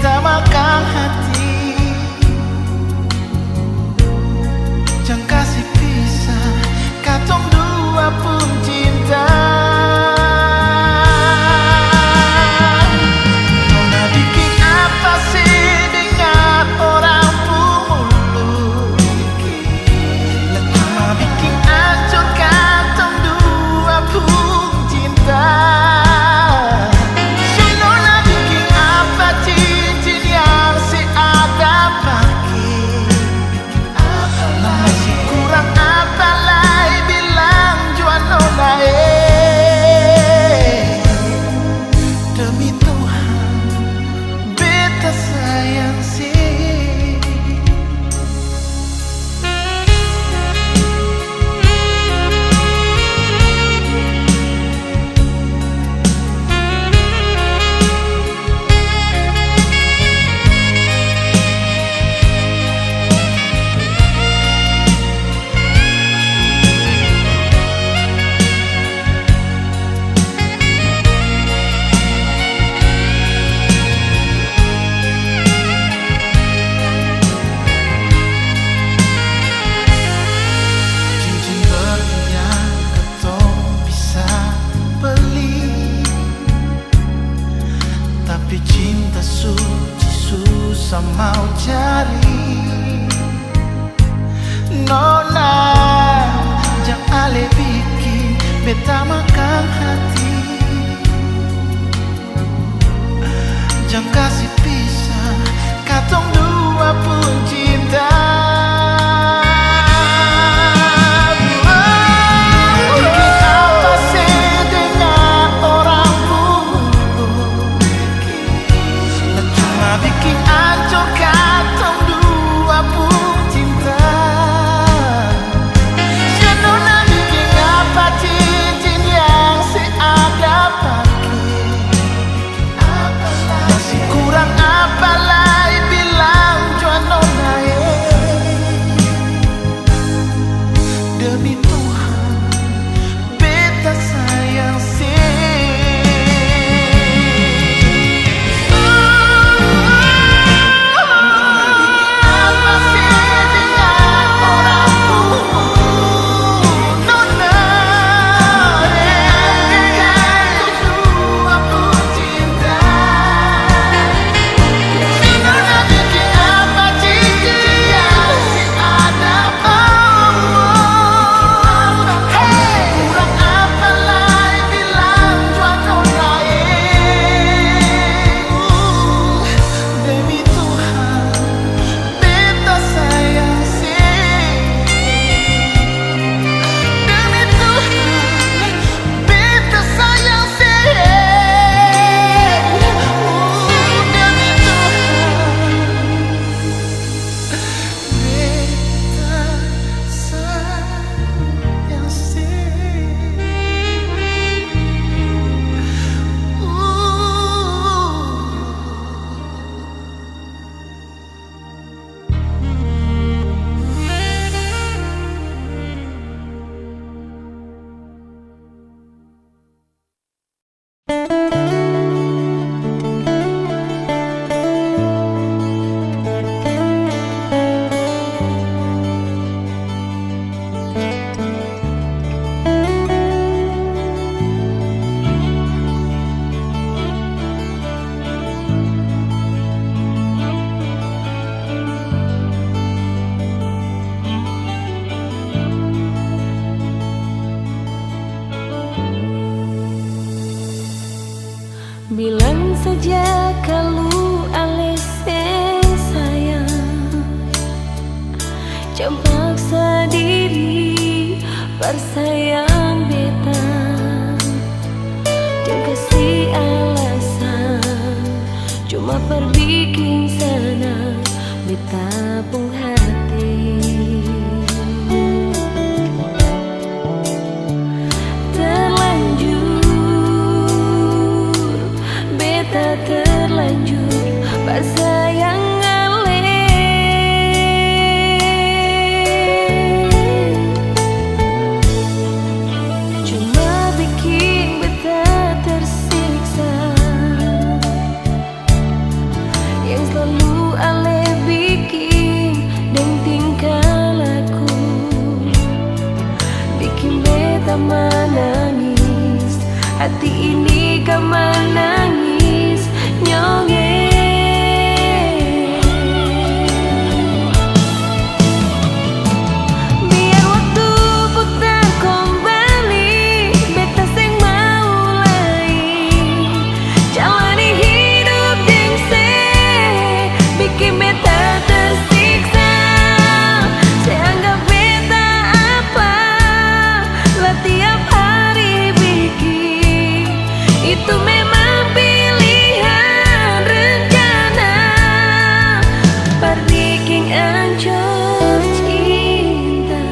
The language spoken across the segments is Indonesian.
beta makan hati. Jangan kasih pisah, katong dua pun cinta. Nona bikin apa sih dengan orang pemulung? Lah cuma bikin hancur katong dua pun cinta. Si Nona bikin apa cincin yang si ada pakai? Masih kurang apa lagi bilang jua Nona demi Tuhan beta sayang sih. Cincin berlian ketong bisa beli, tapi cinta suci susah mau cari. Nona jangan ale bikin beta makan hati. Jangan kasih pisah, katong dua pun cinta. Bikin apa sih dengan orang pemulung? Lah cuma bikin hancur katong dua pun cinta. Si Nona bikin apa cincin yang si ada pakai? Masih kurang apa lagi bilang jua Nona demi Tuhan beta sayang sih. Apa sih dengan orang pemulung? Nona katong dua pun cinta. Si Nona bikin apa cincin yang si ada kurang apa lagi bilang jua Nona demi Tuhan beta sayang sih. Demi Tuhan beta sayang sih. Demi Tuhan beta sayang Bilang saja kalau alesen sayang, jangan paksa diri bersayang beta. Jangan kasih alasan, cuma perbikin sana beta pun hati. Terlanjur bersayang cuma bikin beta tersiksa. Yang beta menangis, hati ini kau menangis nyonge. Biar waktuku tak kembali, beta sing mau lain jalani hidup yang bikin beta tersiksa. Seanggap beta apa lah tiap hari bikin itu memang pilihan rencana perbikin ancur cinta.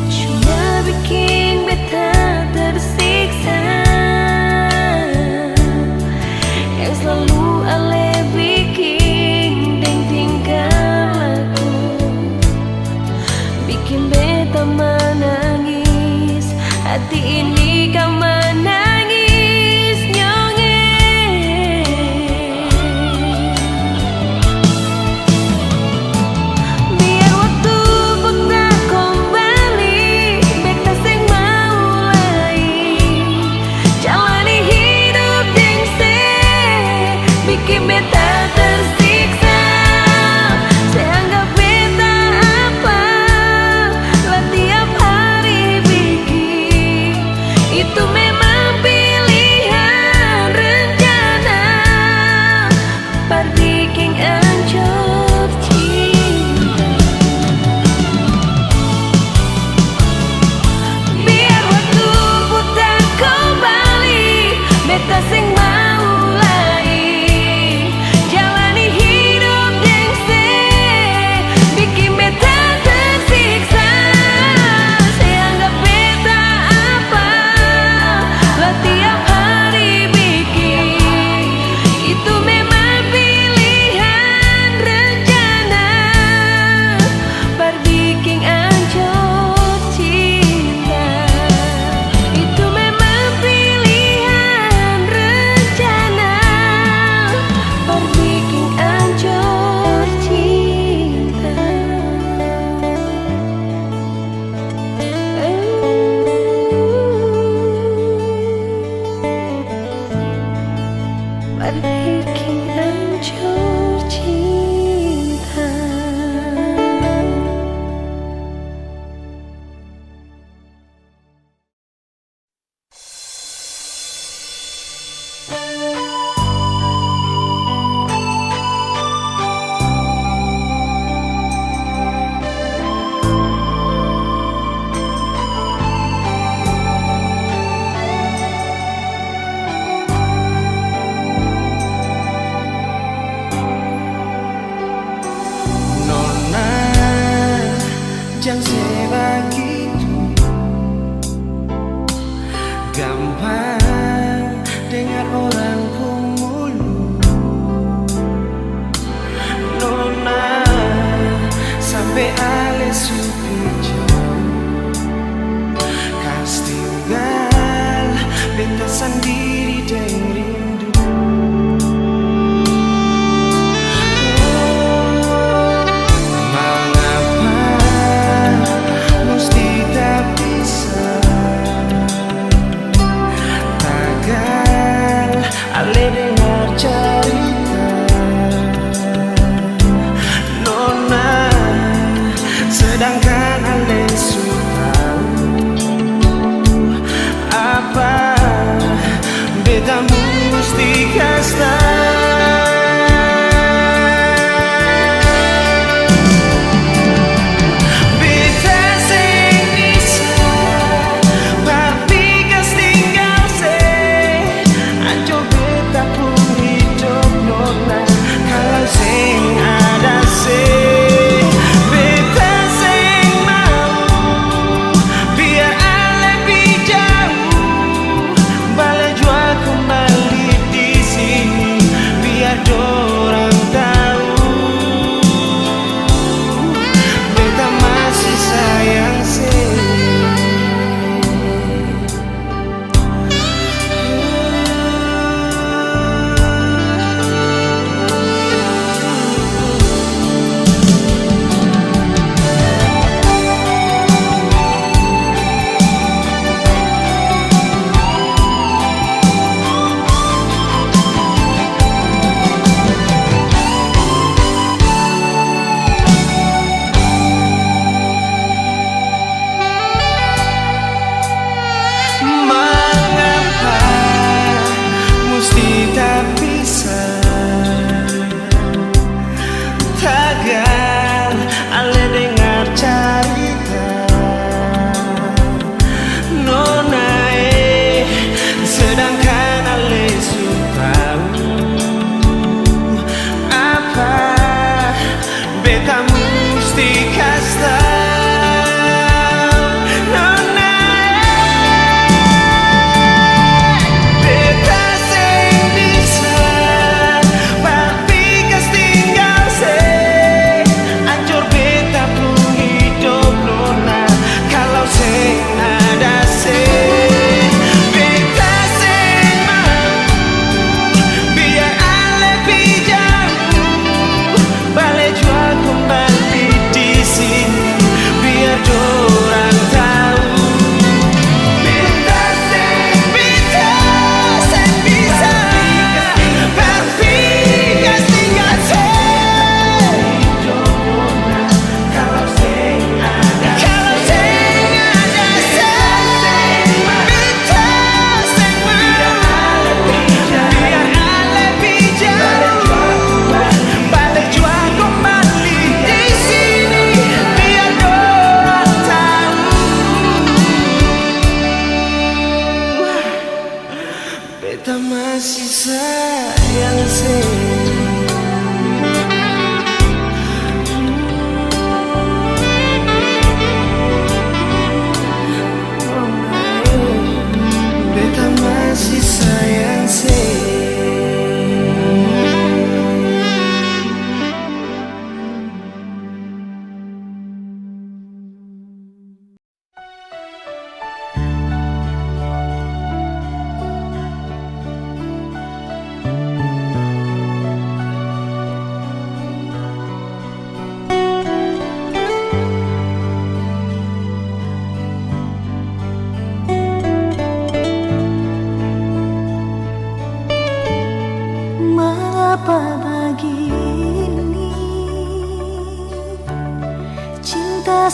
Cuma bikin beta tersiksa, yang selalu ale bikin deng tingkah laku, bikin beta menangis, hati ini kau menangis nyonge. Biar waktuku tak kembali, beta sing mau lain jalani hidup yang bikin beta tersiksa. Seanggap beta apa lah tiap hari bikin itu memang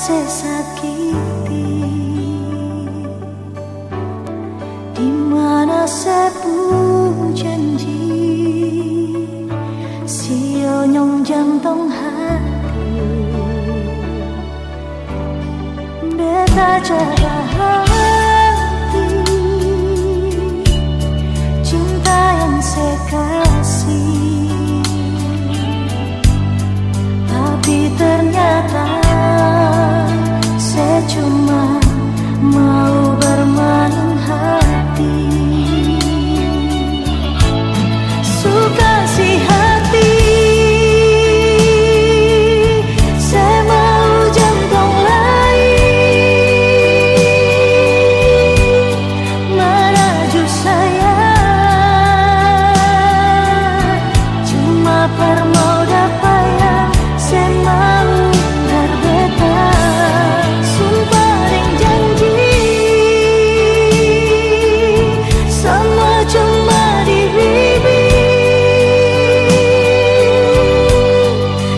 sesakiti, di mana sepu janji, sio nyong jantung hati, beta jaga hati, cinta yang sekasih, tapi ternyata saya cuma mau bermain hati. Suka si hati, saya mau jantung lain, meraju saya cuma permoda payah, saya mau berbeda. Sumpah ring janji, semua cuma di bibir,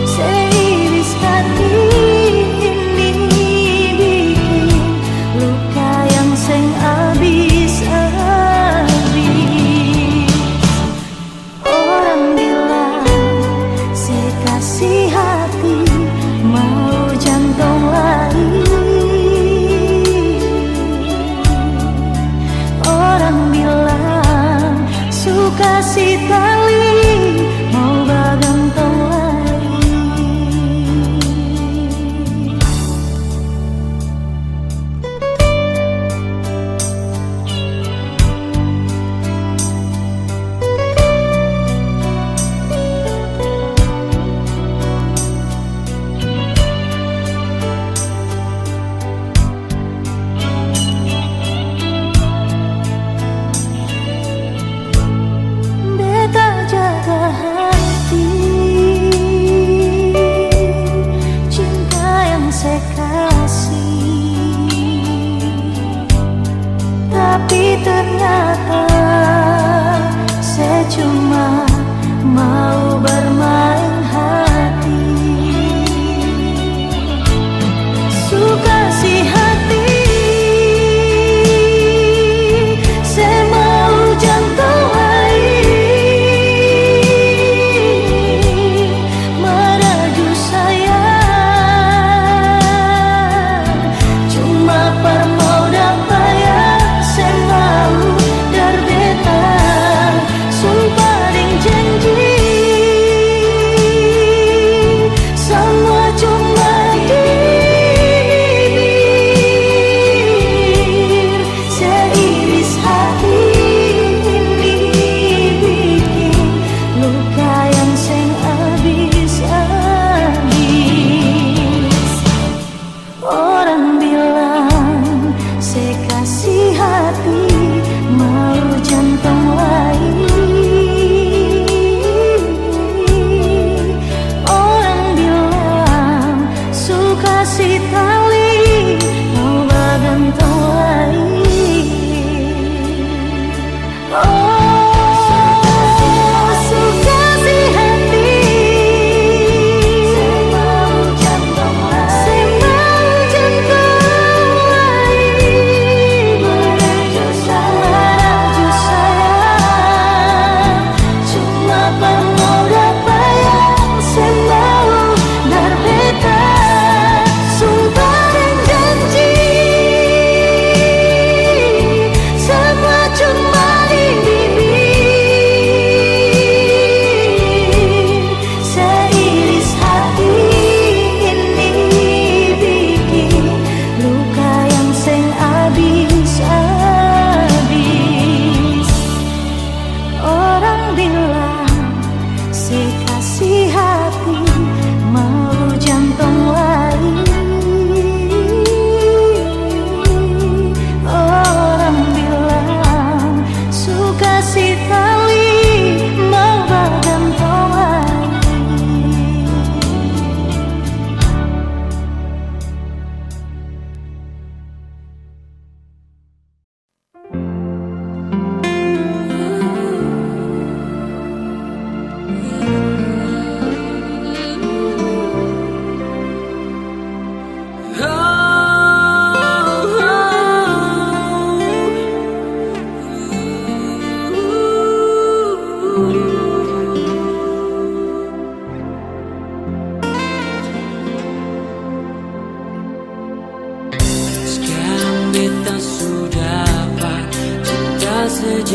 seiris hati ini bikin luka yang seng abis-abis. Orang bilang saya kasih hati, mau jantung lain. Orang bilang suka si tali, mau bagantong lain. Beta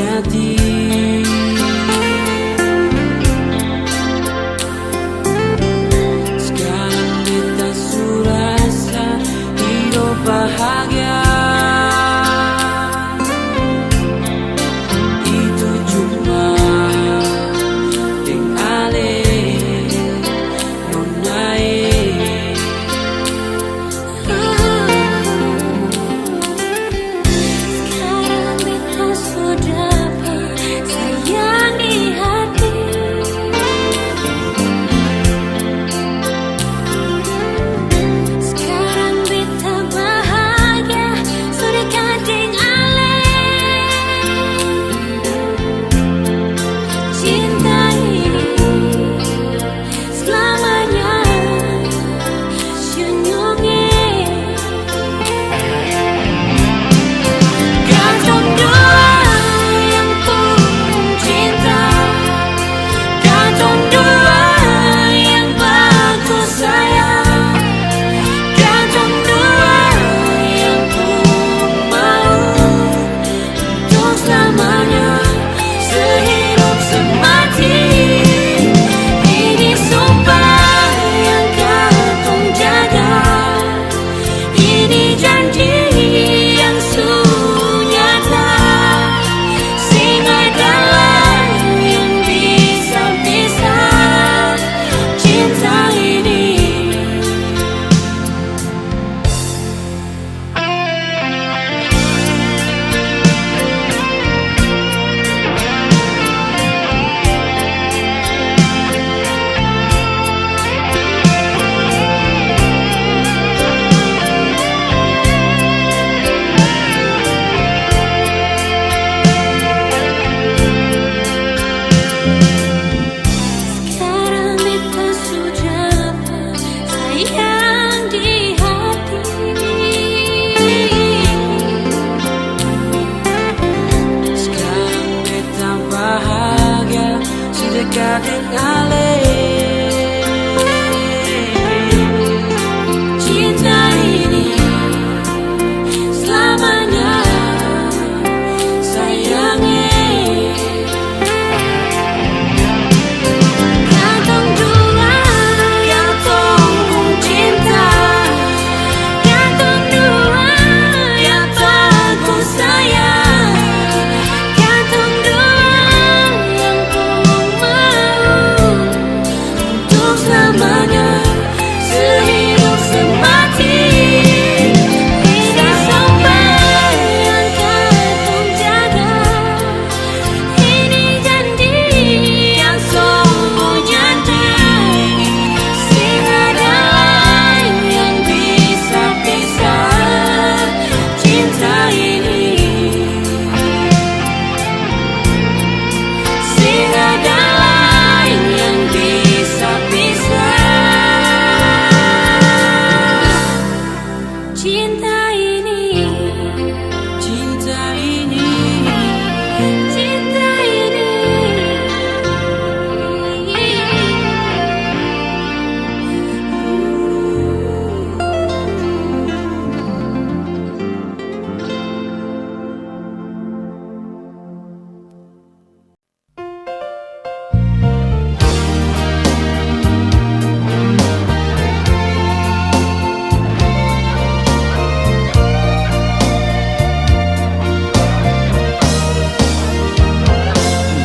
sejati. Sekarang kita surasa hidup bahagia. Itu cuma ting ale nonai. Sekarang kita sudah bersayang di hati. Sekarang kita bahagia sudah kadang ale. Cinta ini selamanya senyumnya. Gantung dua yang tulung cinta, gantung dua yang bagus sayang, gantung dua yang pun mau untuk selamanya sehidup semati. Ini sumpah yang gantung jaga, ini janji yang sunyata. Sing adalah yang bisa cinta ini. Sekarang kita sudah bersayang di hati. Sekarang kita bahagia sudah kadang ale. Cinta ini selamanya sayangnya. Gantung dua yang tulung cinta, gantung dua yang bagus sayang, gantung dua yang pun mau untuk selamanya sehidup semati. Ini sumpah yang gantung jaga, ini janji yang sungguh nyata. Sing adalah yang bisa cinta ini. Sing adalah yang bisa cinta ini. Cinta ini, Cinta ini.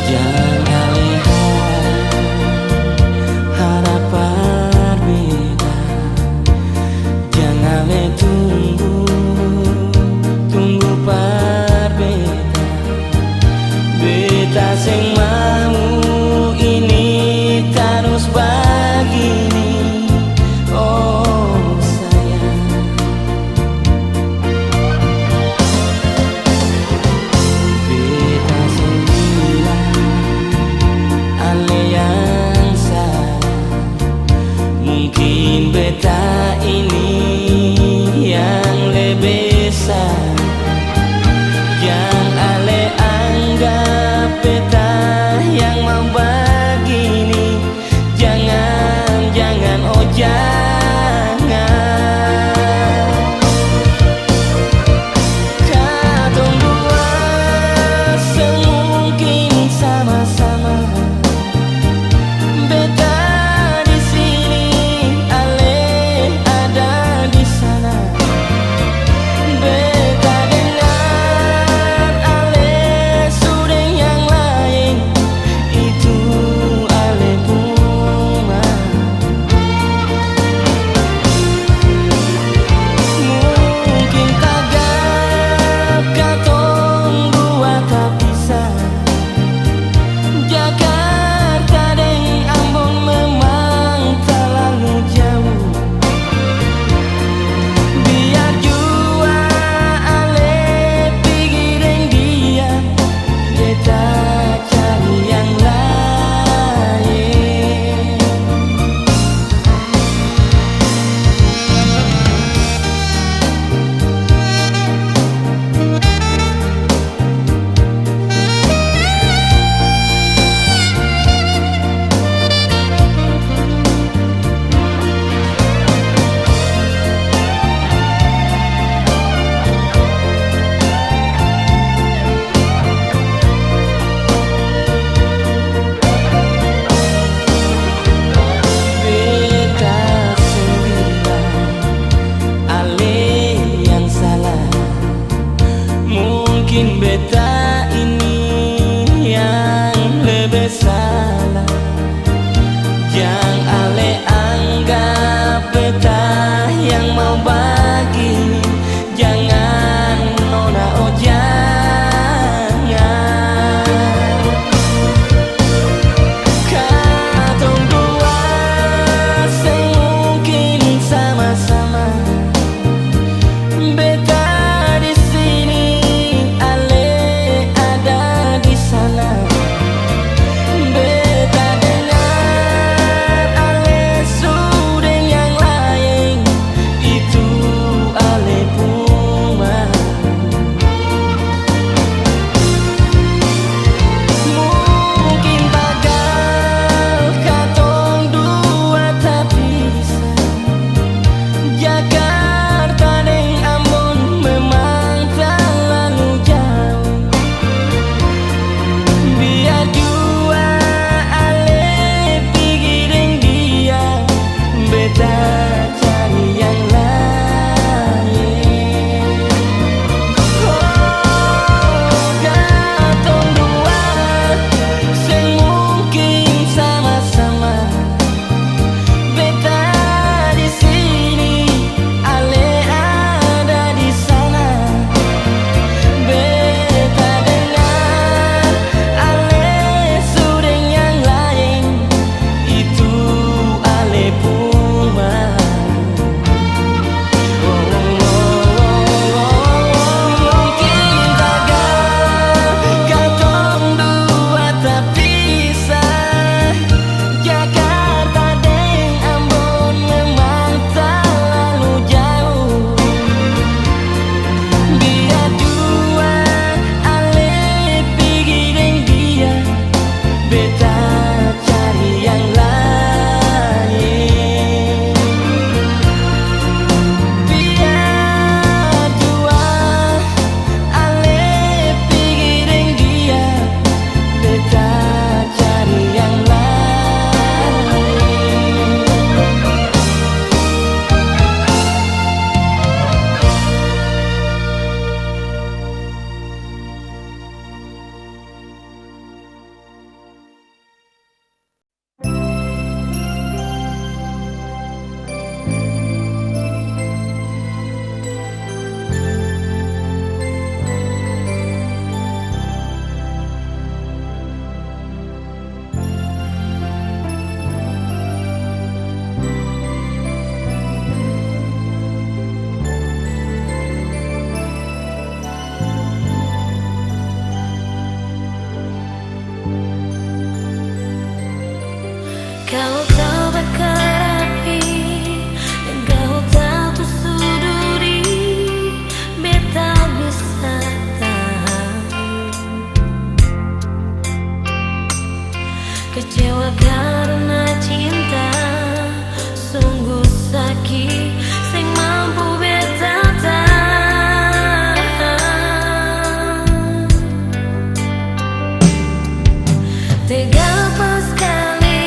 jangan lihat harapan beda, jangan tunggu perbeda. Beta sing mau ini terus begini, oh sayang. Beta sing bilang ale yang salah, mungkin beta ini yang lebih salah. Yang ale anggap beta yang mau begini, jangan oh jangan. Katong dua semua Mungkin beta ini yang lebih salah, yang ale anggap beta yang mau bagi. Jangan nona, oh jangan. Katong dua semungkin sama-sama. Beta di sini, ale ada di sana. Beta dengar ale sudah yang lain, itu ale puma. Mungkin bagal katong dua tak bisa. Jakarta deng Ambon memang terlalu jauh. Biar jua ale pergi deng dia, beta cari yang lain. Oh, katong dua semungkin sama-sama. Beta di sini, ale ada di sana. Beta dengar ale sudah yang lain, itu ale puma. Mungkin gagal katong dua tak bisa. Jakarta deng Ambon memang terlalu jauh. Biar jua ale pergi deng dia, beta cari yang lain. Biar jua ale pergi deng dia, beta cari yang lain. Kau tahu berkerapi dan kau tahu tusuk duri. Beta bisa tahan. Kecewa karena cinta, sungguh sakit, sing mampu beta tahan. Tega pas kali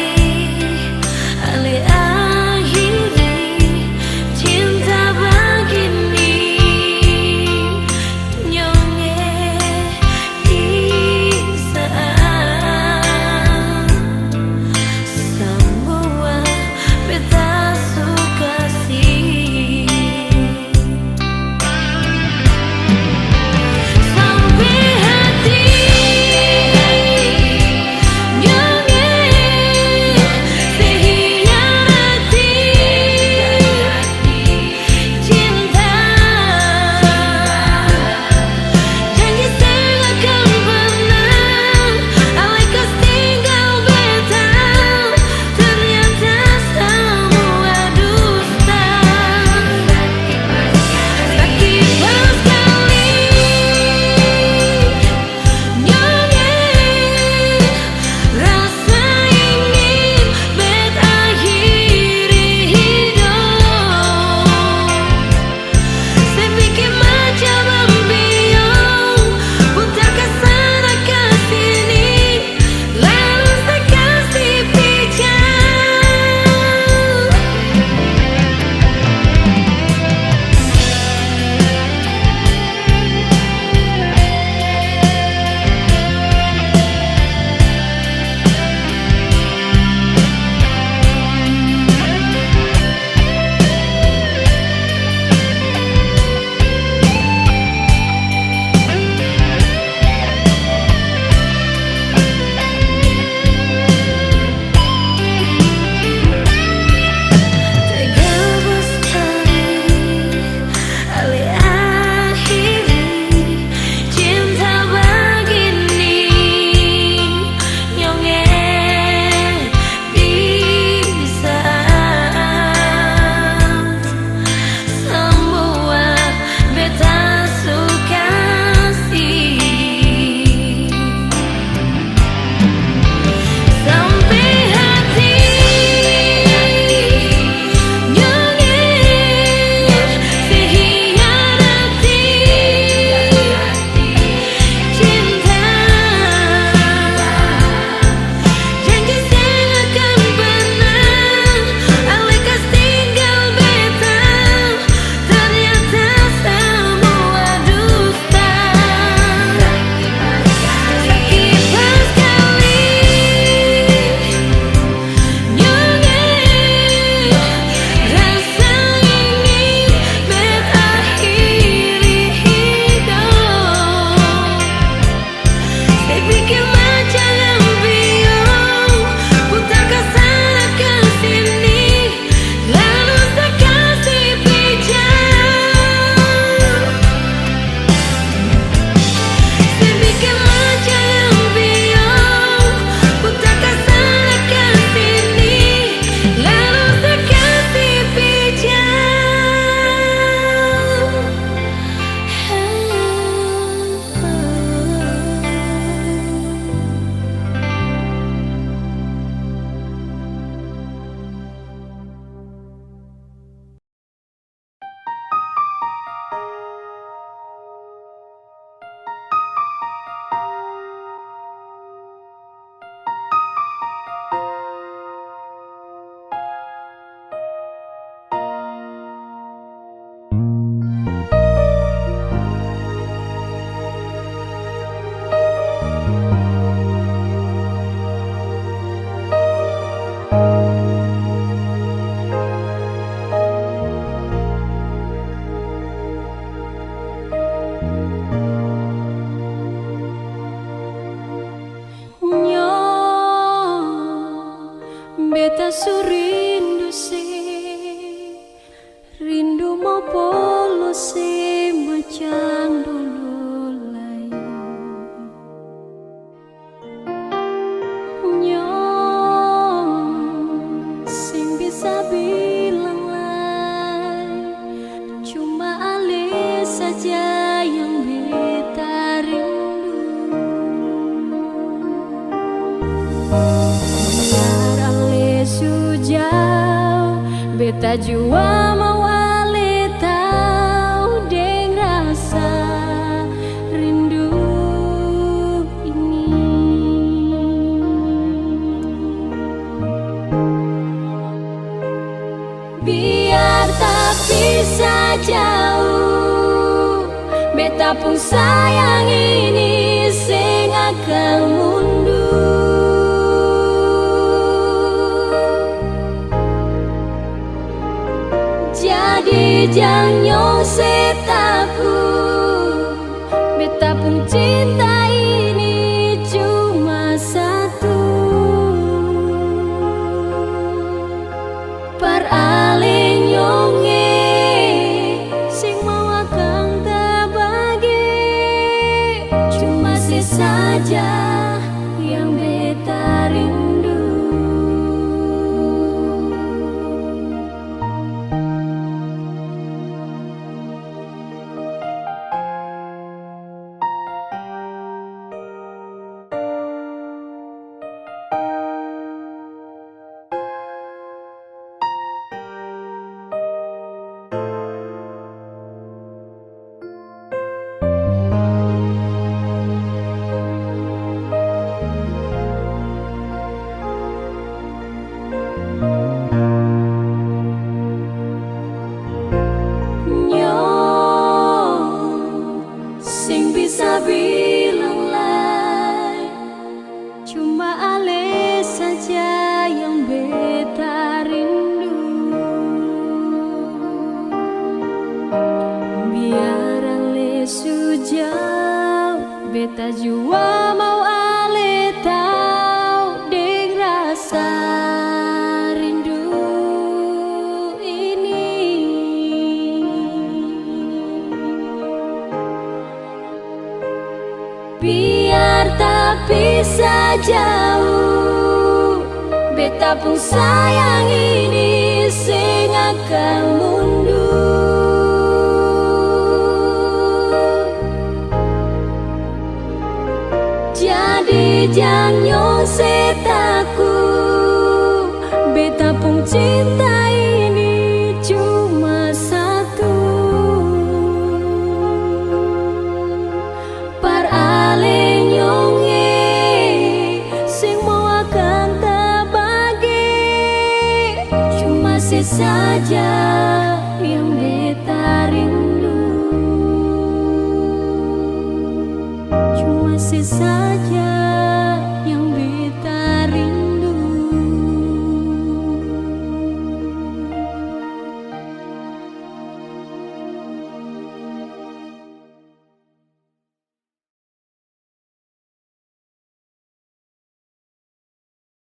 Nyo beta surindu se rindu mau polo se macam dulu lain. Nyo sing bisa bilang lain, cuma ale saja yang beta rindu. Biar ale sujau, beta jua mau ale tahu deng rasa rindu ini. Biar tak bisa jauh, beta pun sayang ini sing akan mundur. Jadi jangan setaku, beta pun cinta ini cuma satu. Peralih nyonge sing mau akan terbagi, cuma sesaja yang beta rindu. Sing bisa bilang lain, cuma ale saja yang beta rindu. Biar ale sujau, beta jua mau ale tahu deng rasa rindu ini. Biar tak bisa jauh, beta pun sayang ini sing akan mundur. Jadi jangan setaku, beta pun cinta ini cuma satu. Peralih nyonge sing mau akan terbagi, cuma sesaja yang beta rindu. Cuma sesaja